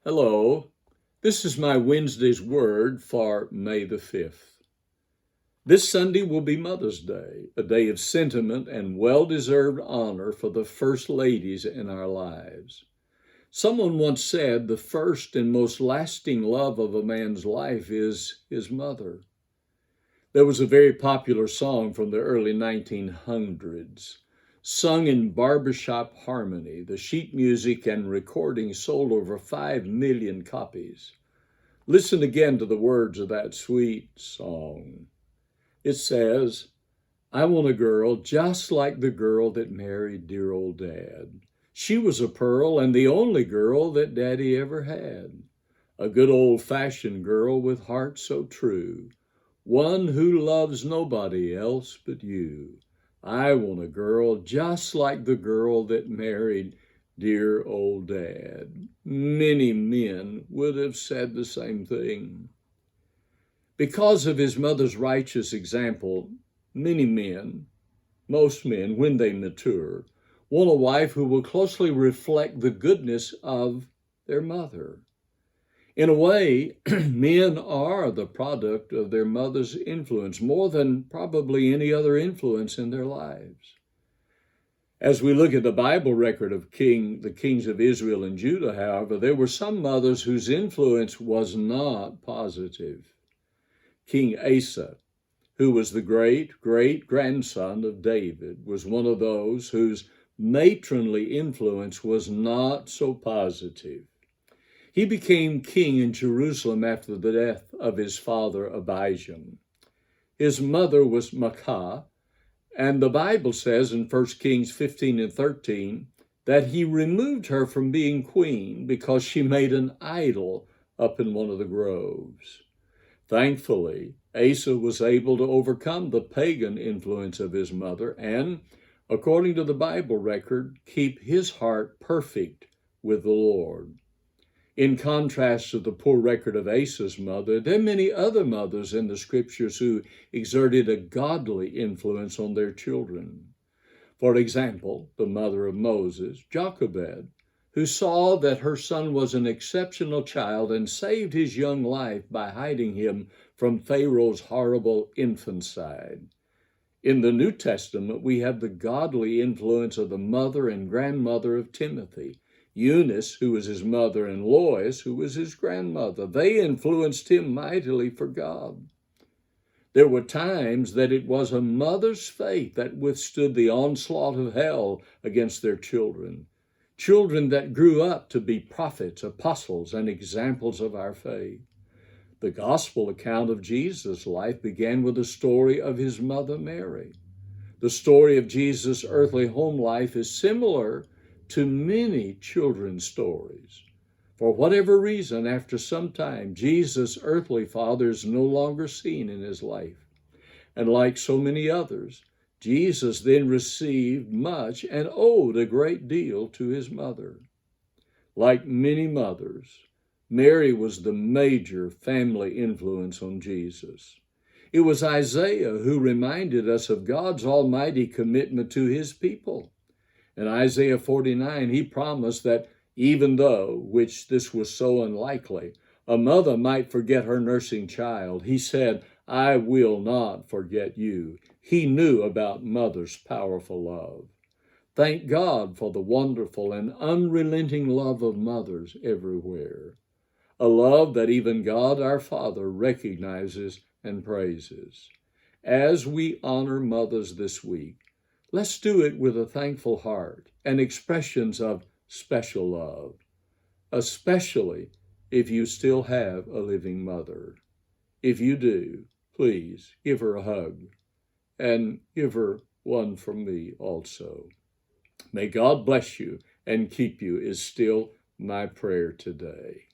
Hello, this is my Wednesday's word for May the 5th. This Sunday will be Mother's Day, a day of sentiment and well-deserved honor for the first ladies in our lives. Someone once said the first and most lasting love of a man's life is his mother. There was a very popular song from the early 1900s. Sung in barbershop harmony, the sheet music and recording sold over 5 million copies. Listen again to the words of that sweet song. It says, I want a girl just like the girl that married dear old Dad. She was a pearl and the only girl that Daddy ever had. A good old-fashioned girl with heart so true. One who loves nobody else but you. I want a girl just like the girl that married dear old Dad. Many men would have said the same thing. Because of his mother's righteous example, many men, most men, when they mature, want a wife who will closely reflect the goodness of their mother. In a way, men are the product of their mother's influence more than probably any other influence in their lives. As we look at the Bible record of the kings of Israel and Judah, however, there were some mothers whose influence was not positive. King Asa, who was the great-great-grandson of David, was one of those whose matronly influence was not so positive. He became king in Jerusalem after the death of his father Abijam. His mother was Maacah, and the Bible says in 1 Kings 15 and 13 that he removed her from being queen because she made an idol up in one of the groves. Thankfully, Asa was able to overcome the pagan influence of his mother and, according to the Bible record, keep his heart perfect with the Lord. In contrast to the poor record of Asa's mother, there are many other mothers in the scriptures who exerted a godly influence on their children. For example, the mother of Moses, Jochebed, who saw that her son was an exceptional child and saved his young life by hiding him from Pharaoh's horrible infanticide. In the New Testament, we have the godly influence of the mother and grandmother of Timothy, Eunice, who was his mother, and Lois, who was his grandmother. They influenced him mightily for God. There were times that it was a mother's faith that withstood the onslaught of hell against their children that grew up to be prophets, apostles, and examples of our faith. The gospel account of Jesus' life began with the story of his mother Mary. The story of Jesus' earthly home life is similar to many children's stories. For whatever reason, after some time, Jesus' earthly father is no longer seen in his life. And like so many others, Jesus then received much and owed a great deal to his mother. Like many mothers, Mary was the major family influence on Jesus. It was Isaiah who reminded us of God's almighty commitment to his people. In Isaiah 49, he promised that even though, which this was so unlikely, a mother might forget her nursing child, he said, I will not forget you. He knew about mother's powerful love. Thank God for the wonderful and unrelenting love of mothers everywhere. A love that even God our Father recognizes and praises. As we honor mothers this week, let's do it with a thankful heart and expressions of special love, especially if you still have a living mother. If you do, please give her a hug and give her one from me also. May God bless you and keep you is still my prayer today.